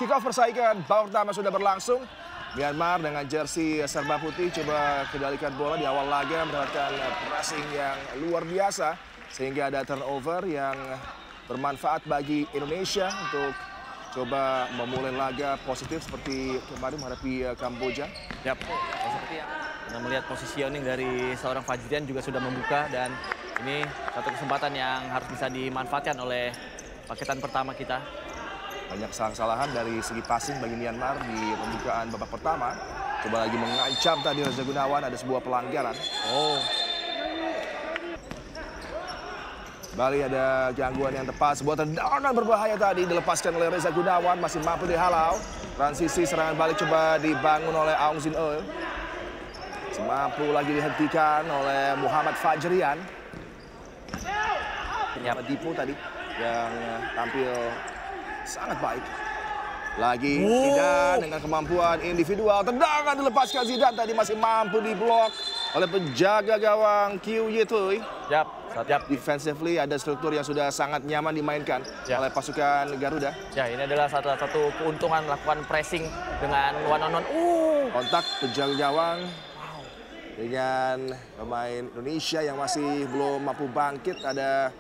kick off persaingan babak pertama sudah berlangsung. Myanmar dengan jersey serba putih coba kendalikan bola di awal laga, mendapatkan pressing yang luar biasa sehingga ada turnover yang bermanfaat bagi Indonesia untuk coba memulai laga positif seperti kemarin menghadapi Kamboja. Yap, seperti yang melihat positioning dari seorang Fajrian juga sudah membuka, dan ini satu kesempatan yang harus bisa dimanfaatkan oleh paketan pertama kita. Banyak kesalahan dari segi passing bagi Myanmar di pembukaan babak pertama. Coba lagi mengancam tadi Reza Gunawan, ada sebuah pelanggaran. Bali ada gangguan yang tepat, sebuah tendangan berbahaya tadi dilepaskan oleh Reza Gunawan, masih mampu dihalau. Transisi serangan balik coba dibangun oleh Aung Sin Eul. Mampu lagi dihentikan oleh Muhammad Fajrian. Dipo tadi yang tampil sangat baik. Lagi Zidane dengan kemampuan individual, tendangan dilepaskan Zidane tadi masih mampu diblok oleh penjaga gawang Kiu Yetui. Yap. Defensively ada struktur yang sudah sangat nyaman dimainkan oleh pasukan Garuda. Ya, ini adalah satu keuntungan melakukan pressing dengan one on one. Kontak penjaga gawang dengan pemain Indonesia yang masih belum mampu bangkit. Ada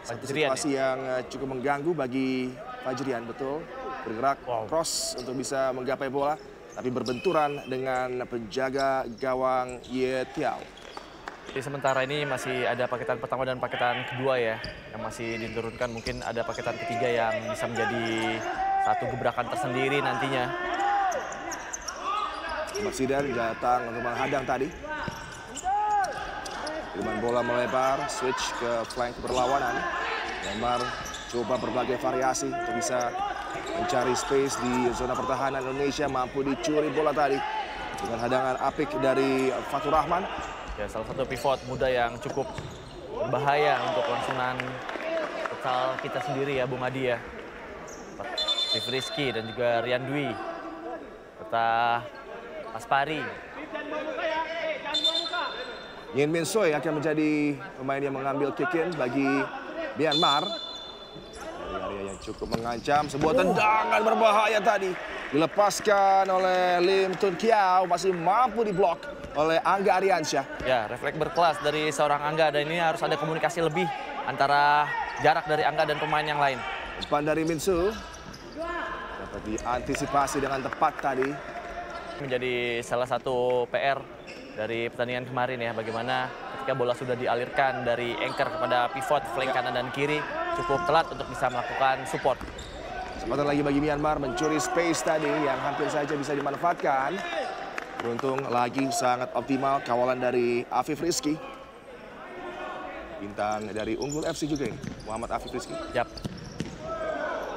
satu situasi yang cukup mengganggu bagi Fajrian, betul. Bergerak cross untuk bisa menggapai bola, tapi berbenturan dengan penjaga gawang Ye Tiao. Di sementara ini masih ada paketan pertama dan paketan kedua ya, yang masih diturunkan. Mungkin ada paketan ketiga yang bisa menjadi satu gebrakan tersendiri nantinya. Zidane datang untuk menghadang tadi. Kiriman bola melebar, switch ke flank berlawanan. Myanmar coba berbagai variasi untuk bisa mencari space di zona pertahanan Indonesia. Mampu dicuri bola tadi dengan hadangan apik dari Fatur Rahman. Ya, salah satu pivot muda yang cukup berbahaya untuk langsungan futsal kita sendiri ya, Bung Adi ya. Steve Rizky dan juga Rian Dwi serta Aspari. Yin Min Soe akan menjadi pemain yang mengambil kick-in bagi Myanmar. Dari area yang cukup mengancam, sebuah tendangan berbahaya tadi dilepaskan oleh Lim Tun Kiao, masih mampu diblok oleh Angga Ariansyah. Ya, refleks berkelas dari seorang Angga, dan ini harus ada komunikasi lebih antara jarak dari Angga dan pemain yang lain. Umpan dari Min Soo dapat diantisipasi dengan tepat tadi. Menjadi salah satu PR dari pertandingan kemarin ya, bagaimana ketika bola sudah dialirkan dari anchor kepada pivot flank kanan dan kiri cukup telat untuk bisa melakukan support. Kesempatan lagi bagi Myanmar mencuri space tadi yang hampir saja bisa dimanfaatkan. Beruntung lagi sangat optimal kawalan dari Afif Rizky. Bintang dari Unggul FC juga ini, Muhammad Afif Rizky. Yap.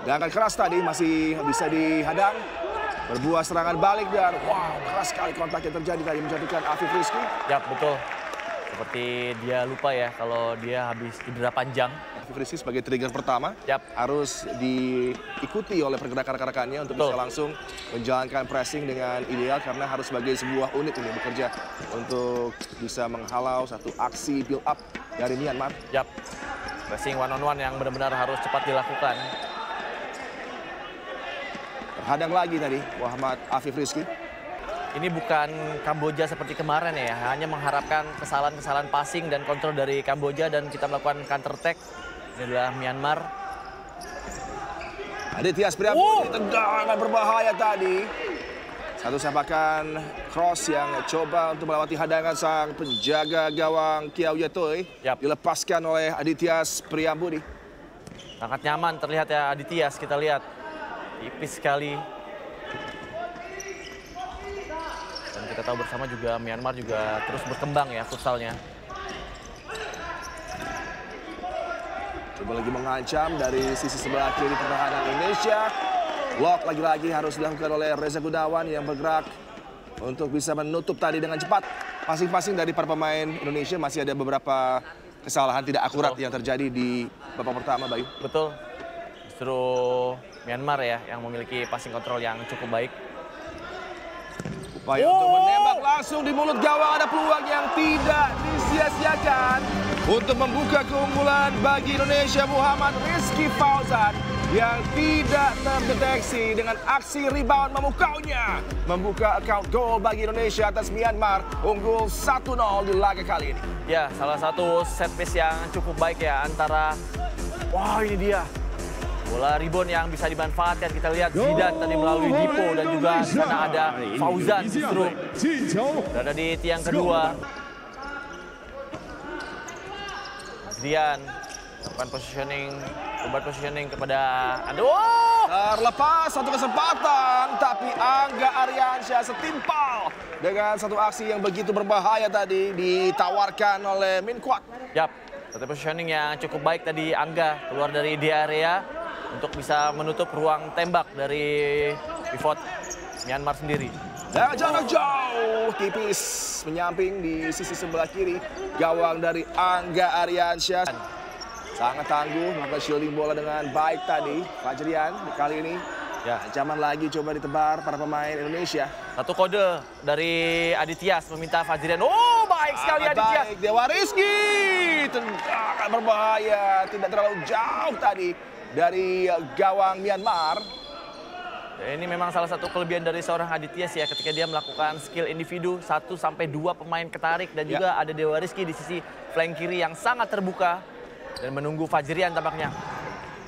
Gangkan keras tadi masih bisa dihadang. Berbuah serangan balik dan keras sekali kontak yang terjadi tadi menjatuhkan Afif Rizky. Yap, betul. Seperti dia lupa ya kalau dia habis cedera panjang. Afif Rizky sebagai trigger pertama harus diikuti oleh pergerakan rekan-rekannya untuk bisa langsung menjalankan pressing dengan ideal, karena harus sebagai sebuah unit ini bekerja untuk bisa menghalau satu aksi build up dari Myanmar. Yap, pressing one on one yang benar-benar harus cepat dilakukan. Terhadang lagi tadi Muhammad Afif Rizky. Ini bukan Kamboja seperti kemarin ya, hanya mengharapkan kesalahan-kesalahan passing dan kontrol dari Kamboja dan kita melakukan counter attack. Ini adalah Myanmar. Aditya Priambudi, tendangan berbahaya tadi. Satu sepakan cross yang coba untuk melewati hadangan sang penjaga gawang Kiau Yetui. Dilepaskan oleh Aditya Priambudi. Sangat nyaman terlihat ya Aditya, kita lihat. Tipis sekali. Dan kita tahu bersama juga Myanmar juga terus berkembang ya futsalnya. Coba lagi mengancam dari sisi sebelah kiri pertahanan Indonesia. Blok lagi-lagi harus dilakukan oleh Reza Gunawan yang bergerak untuk bisa menutup tadi dengan cepat. Masing-masing dari para pemain Indonesia masih ada beberapa kesalahan tidak akurat yang terjadi di babak pertama, Bayu. Betul. Justru Myanmar ya yang memiliki passing control yang cukup baik. Upaya untuk menembak langsung di mulut gawang, ada peluang yang tidak disia-siakan. Untuk membuka keunggulan bagi Indonesia, Muhammad Rizky Fauzan yang tidak terdeteksi dengan aksi rebound memukaunya. Membuka account gol bagi Indonesia atas Myanmar, unggul 1-0 di laga kali ini. Ya, salah satu set piece yang cukup baik ya antara, wah ini dia. Bola rebound yang bisa dimanfaatkan. Kita lihat Zidane tadi melalui Dipo dan juga di sana ada Fauzan justru berada di tiang kedua. Zidane melakukan positioning kepada terlepas satu kesempatan, tapi Angga Ariansyah setimpal dengan satu aksi yang begitu berbahaya tadi ditawarkan oleh Min Kuat. Yap, satu positioning yang cukup baik tadi Angga keluar dari di area untuk bisa menutup ruang tembak dari pivot Myanmar sendiri. Dan jarak jauh, tipis menyamping di sisi sebelah kiri gawang dari Angga Ariansyah. Sangat tangguh, melakukan shielding bola dengan baik tadi. Fajrian kali ini ya, ancaman lagi coba ditebar para pemain Indonesia. Satu kode dari Adityas meminta Fajrian. Oh, baik sekali Adityas. Baik, Dewa Rizky. Tendangan berbahaya, tidak terlalu jauh tadi dari gawang Myanmar. Ini memang salah satu kelebihan dari seorang Adityas ya, ketika dia melakukan skill individu 1-2 pemain ketarik dan juga ada Dewa Rizky di sisi flank kiri yang sangat terbuka dan menunggu Fajrian tampaknya.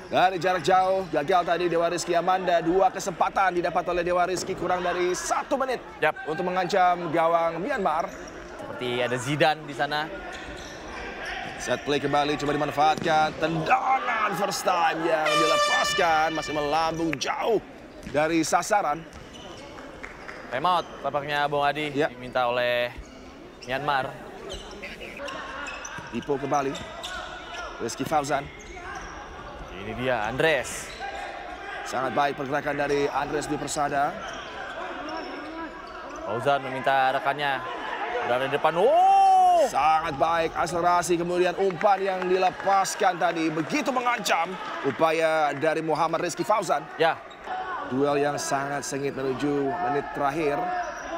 Dari jarak jauh gagal tadi Dewa Rizky Amanda. 2 kesempatan didapat oleh Dewa Rizky kurang dari 1 menit untuk mengancam gawang Myanmar. Seperti ada Zidane di sana. Set play kembali coba dimanfaatkan. Tendangan first time yang dilepaskan masih melambung jauh dari sasaran. Timeout tampaknya Bung Adi diminta oleh Myanmar. Dipo kembali. Rizky Fauzan. Ini dia Andres. Sangat baik pergerakan dari Andres di Persada. Fauzan meminta rekannya berada di depan. Oh! Sangat baik akselerasi kemudian umpan yang dilepaskan tadi begitu mengancam upaya dari Muhammad Rizky Fauzan. Ya. Duel yang sangat sengit menuju menit terakhir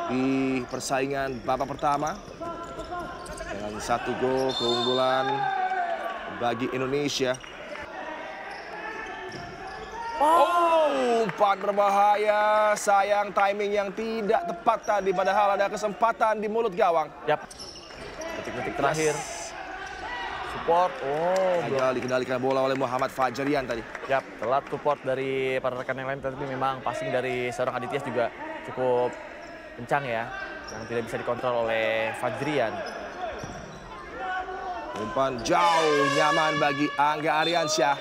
di persaingan babak pertama. Dengan 1 gol keunggulan bagi Indonesia. Umpan berbahaya, sayang timing yang tidak tepat tadi, padahal ada kesempatan di mulut gawang. Yap, detik-detik terakhir. Support, gagal dikendalikan bola oleh Muhammad Fajrian tadi. Yap, telat support dari para rekan yang lain, tapi memang passing dari seorang Adityas juga cukup kencang ya, yang tidak bisa dikontrol oleh Fajrian. Umpan jauh, nyaman bagi Angga Ariansyah.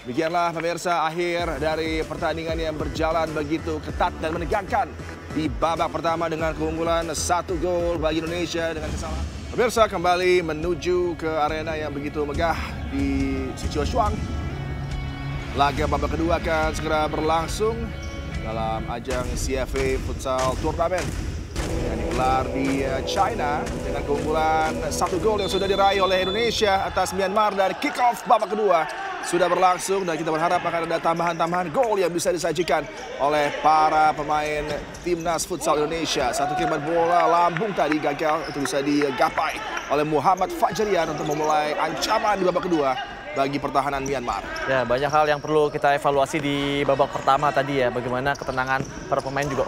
Demikianlah pemirsa akhir dari pertandingan yang berjalan begitu ketat dan menegangkan di babak pertama dengan keunggulan 1 gol bagi Indonesia dengan kesalahan. Pemirsa kembali menuju ke arena yang begitu megah di Sichuan. Laga babak kedua akan segera berlangsung dalam ajang CFA Futsal Tournament yang digelar di China dengan keunggulan 1 gol yang sudah diraih oleh Indonesia atas Myanmar dari kick-off babak kedua sudah berlangsung dan kita berharap akan ada tambahan-tambahan gol yang bisa disajikan oleh para pemain timnas futsal Indonesia. Satu kiriman bola lambung tadi gagal untuk bisa digapai oleh Muhammad Fajrian untuk memulai ancaman di babak kedua bagi pertahanan Myanmar. Ya, banyak hal yang perlu kita evaluasi di babak pertama tadi ya, bagaimana ketenangan para pemain juga.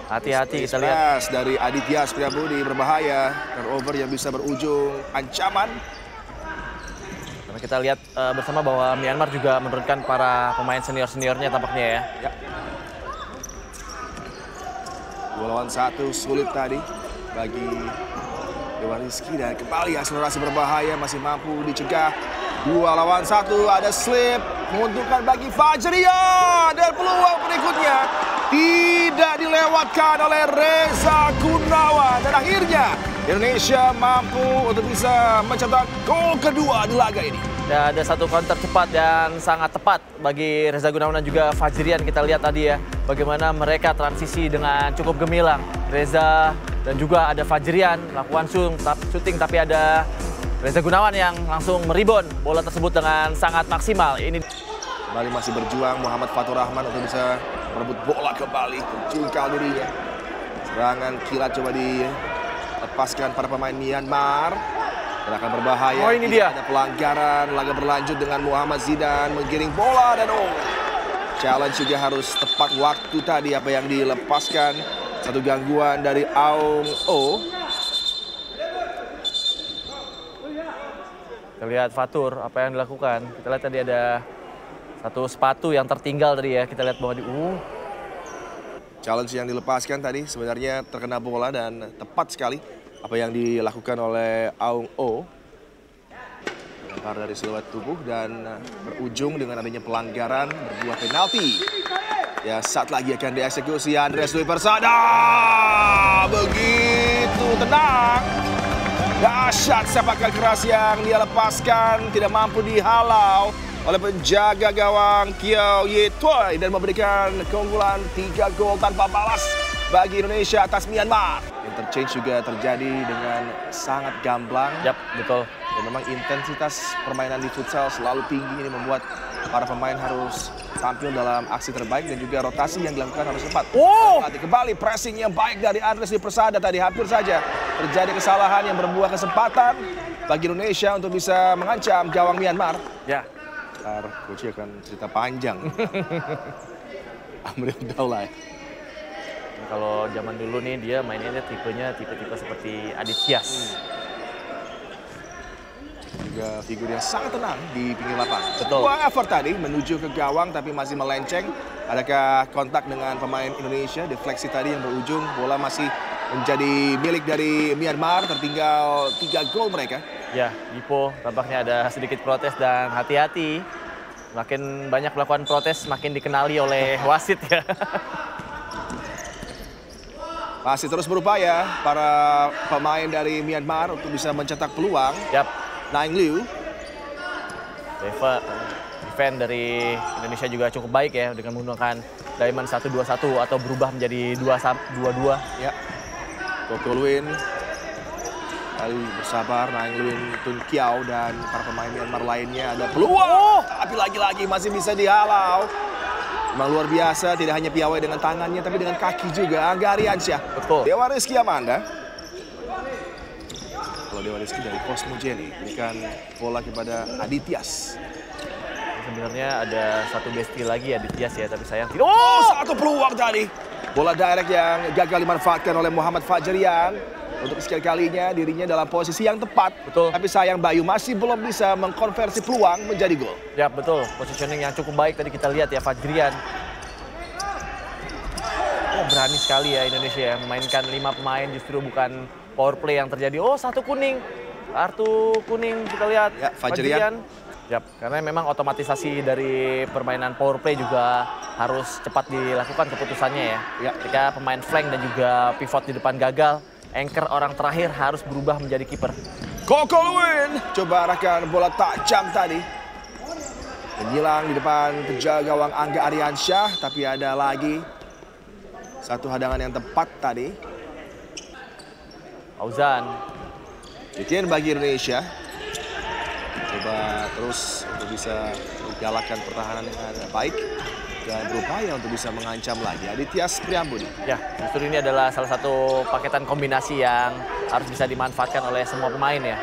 Hati-hati kita lihat. Dari Adityas Priyabudi berbahaya, turnover yang bisa berujung ancaman. Karena kita lihat bersama bahwa Myanmar juga menurunkan para pemain senior-seniornya tampaknya ya. 2 lawan 1 sulit tadi bagi Dewa Rizky dan kembali akselerasi berbahaya masih mampu dicegah. 2 lawan 1 ada slip menguntungkan bagi Fajrian dan peluang berikutnya tidak dilewatkan oleh Reza Gunawan dan akhirnya Indonesia mampu untuk bisa mencetak gol kedua di laga ini. Ya, ada satu counter cepat dan sangat tepat bagi Reza Gunawan dan juga Fajrian. Kita lihat tadi ya bagaimana mereka transisi dengan cukup gemilang. Reza dan juga ada Fajrian melakukan shooting tapi ada Reza Gunawan yang langsung meribon bola tersebut dengan sangat maksimal. Ini kembali masih berjuang Muhammad Fatur Rahman untuk bisa merebut bola kembali, menjungkal dirinya. Serangan kilat coba dilepaskan para pemain Myanmar. Gerakan berbahaya. Oh, ini dia. Ada pelanggaran. Laga berlanjut dengan Muhammad Zidane menggiring bola dan challenge juga harus tepat waktu tadi apa yang dilepaskan. Satu gangguan dari Aung Oh. Kita lihat Fatur apa yang dilakukan. Kita lihat tadi ada satu sepatu yang tertinggal tadi ya. Kita lihat bahwa Challenge yang dilepaskan tadi sebenarnya terkena bola dan tepat sekali apa yang dilakukan oleh Aung Oh. Lempar dari siluet tubuh dan berujung dengan adanya pelanggaran berbuah penalti. Ya, saat lagi akan dieksekusi Andres Dwi Persada. Begitu tenang. Dahsyat sepakan keras yang dia lepaskan, tidak mampu dihalau oleh penjaga gawang Kiao Yetoi dan memberikan keunggulan 3 gol tanpa balas bagi Indonesia atas Myanmar. Interchange juga terjadi dengan sangat gamblang. Yap, betul. Dan memang intensitas permainan di futsal selalu tinggi, ini membuat para pemain harus tampil dalam aksi terbaik dan juga rotasi yang dilakukan harus tepat. Kembali pressing yang baik dari Andres Dwi Persada tadi, hampir saja terjadi kesalahan yang berbuah kesempatan bagi Indonesia untuk bisa mengancam gawang Myanmar. Ya. Ntar coach akan cerita panjang. Amril Daulay. Kalau zaman dulu nih dia mainnya tipenya tipe-tipe seperti Adit Tias. Juga figur yang sangat tenang di pinggir lapangan. Betul. Sebuah effort tadi menuju ke gawang tapi masih melenceng. Adakah kontak dengan pemain Indonesia? Defleksi tadi yang berujung bola masih menjadi milik dari Myanmar. Tertinggal 3 gol mereka. Ya, Dipo tampaknya ada sedikit protes dan hati-hati. Makin banyak melakukan protes, makin dikenali oleh wasit ya. Masih terus berupaya para pemain dari Myanmar untuk bisa mencetak peluang. Yap. Naing Liu. Defend dari Indonesia juga cukup baik ya dengan menggunakan diamond 1-2-1 atau berubah menjadi 2-2. Ya. Koko Luin. Kali bersabar, Naing Luin, Tun Kiao dan para pemain Myanmar lainnya ada peluang. Tapi lagi-lagi masih bisa dihalau. Memang luar biasa, tidak hanya piawai dengan tangannya tapi dengan kaki juga. Angga Ariansyah. Betul. Dewa Rizky Amanda. Kalau Dewa Rizky dari Cosmo Jelly berikan bola kepada Adityas. Sebenarnya ada satu besti lagi Adityas ya, tapi sayang tidak. Satu peluang tadi. Bola direct yang gagal dimanfaatkan oleh Muhammad Fajrian. Untuk sekian kalinya dirinya dalam posisi yang tepat. Betul. Tapi sayang Bayu masih belum bisa mengkonversi peluang menjadi gol. Ya betul, positioning yang cukup baik tadi kita lihat ya Fajrian. Berani sekali ya Indonesia ya memainkan 5 pemain justru bukan power play yang terjadi. Satu kuning, kartu kuning kita lihat. Ya, Fajrian. Yap, karena memang otomatisasi dari permainan power play juga harus cepat dilakukan keputusannya ya. Ketika pemain flank dan juga pivot di depan gagal, anchor orang terakhir harus berubah menjadi kiper. Koko Luin coba arahkan bola tajam tadi. Menghilang di depan penjaga gawang Angga Ariansyah, tapi ada lagi satu hadangan yang tepat tadi. Fauzan. Bikin bagi Indonesia. Coba terus untuk bisa menggalakkan pertahanan dengan baik dan berupaya untuk bisa mengancam lagi. Adityas Priambudi. Ya, justru ini adalah salah satu paketan kombinasi yang harus bisa dimanfaatkan oleh semua pemain ya.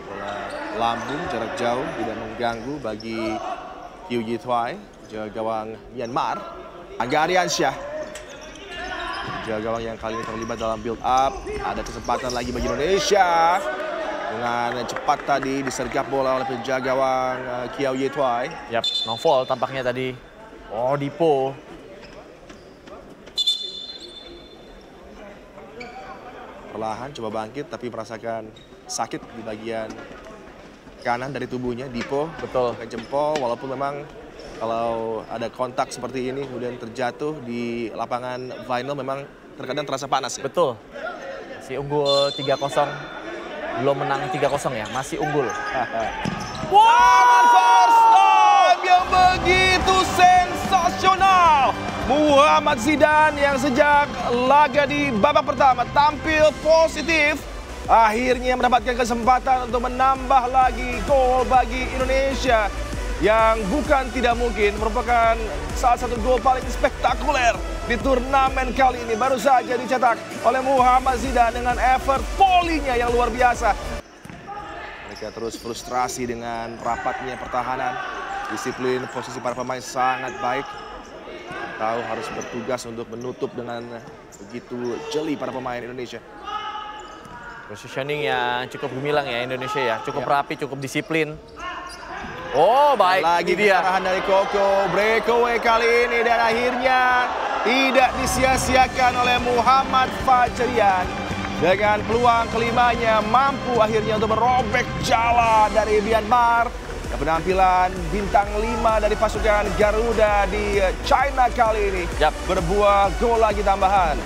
Bola lambung jarak jauh tidak mengganggu bagi Kiao Yetoi, jaga gawang Myanmar. Angga Ariansyah, jaga gawang yang kali ini terlibat dalam build up. Ada kesempatan lagi bagi Indonesia. Dengan cepat tadi disergap bola oleh penjaga gawang Kiao Yetoi. Yap, novel tampaknya tadi. Dipo. Perlahan coba bangkit tapi merasakan sakit di bagian kanan dari tubuhnya. Dipo. Betul. Ke jempol walaupun memang kalau ada kontak seperti ini kemudian terjatuh di lapangan vinyl memang terkadang terasa panas ya. Betul. Si unggul 3-0. Belum menang 3-0 ya, masih unggul. First time yang begitu sensasional. Muhammad Zidane yang sejak laga di babak pertama tampil positif. Akhirnya mendapatkan kesempatan untuk menambah lagi gol bagi Indonesia. Yang bukan tidak mungkin merupakan salah satu gol paling spektakuler di turnamen kali ini. Baru saja dicetak oleh Muhammad Zidane dengan effort volley-nya yang luar biasa. Mereka terus frustrasi dengan rapatnya pertahanan. Disiplin posisi para pemain sangat baik. Tahu harus bertugas untuk menutup dengan begitu jeli para pemain Indonesia. Positioning yang cukup gemilang ya Indonesia ya. Cukup rapi, cukup disiplin. Oh, baik. Lagi dia. arahan dari Koko. Breakaway kali ini dan akhirnya tidak disia-siakan oleh Muhammad Fajrian. Dengan peluang kelimanya mampu akhirnya untuk merobek jalan dari Myanmar. Penampilan bintang 5 dari pasukan Garuda di China kali ini berbuah gol lagi tambahan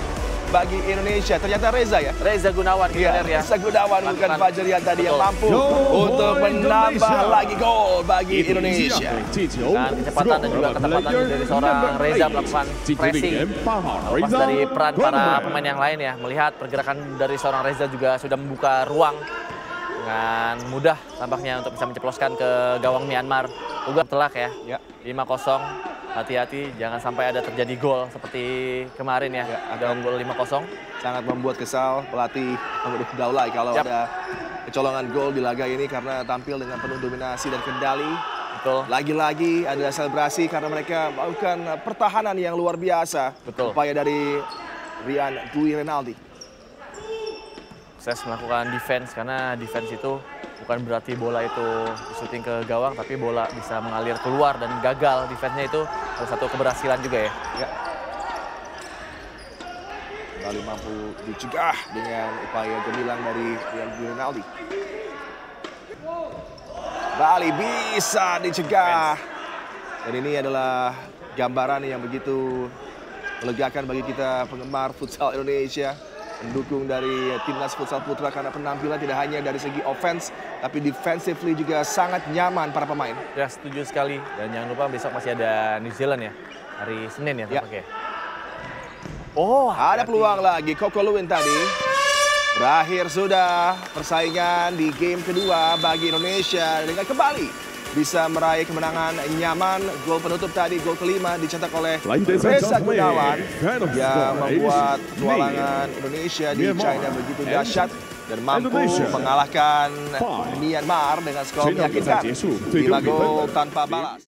bagi Indonesia. Ternyata Reza ya? Reza Gunawan ya. Reza Gunawan bukan Fajrian tadi yang mampu untuk menambah lagi gol bagi Indonesia. Dan kecepatan dan juga ketepatan dari seorang Reza melakukan pressing. Lepas dari peran para pemain yang lain ya. Melihat pergerakan dari seorang Reza juga sudah membuka ruang dengan mudah tampaknya untuk bisa menceploskan ke gawang Myanmar. Juga telak ya. 5-0. Hati-hati jangan sampai ada terjadi gol seperti kemarin ya. Ada gol 5-0. Sangat membuat kesal pelatih Amadou Daulay kalau ada kecolongan gol di laga ini karena tampil dengan penuh dominasi dan kendali. Betul. Lagi-lagi ada selebrasi karena mereka melakukan pertahanan yang luar biasa. Betul. Upaya dari Rian Dwi Renaldi. Sukses melakukan defense karena defense itu bukan berarti bola itu syuting ke gawang, tapi bola bisa mengalir keluar dan gagal defense-nya itu salah satu keberhasilan juga ya. Kembali mampu dicegah dengan upaya gemilang dari Rian Dwi Renaldi. Bali bisa dicegah. Dan ini adalah gambaran yang begitu melegakan bagi kita penggemar futsal Indonesia. Mendukung dari timnas futsal putra karena penampilan tidak hanya dari segi offense, tapi defensively juga sangat nyaman para pemain. Ya, setuju sekali. Dan jangan lupa besok masih ada New Zealand ya, hari Senin ya tampaknya. Oh, ada peluang lagi. Koko Luwin tadi. Berakhir sudah persaingan di game kedua bagi Indonesia dengan kembali bisa meraih kemenangan nyaman. Gol penutup tadi, gol kelima dicetak oleh Reza Gunawan yang membuat petualangan Indonesia di China begitu dahsyat dan mampu mengalahkan Myanmar dengan skor meyakinkan 5 gol tanpa balas.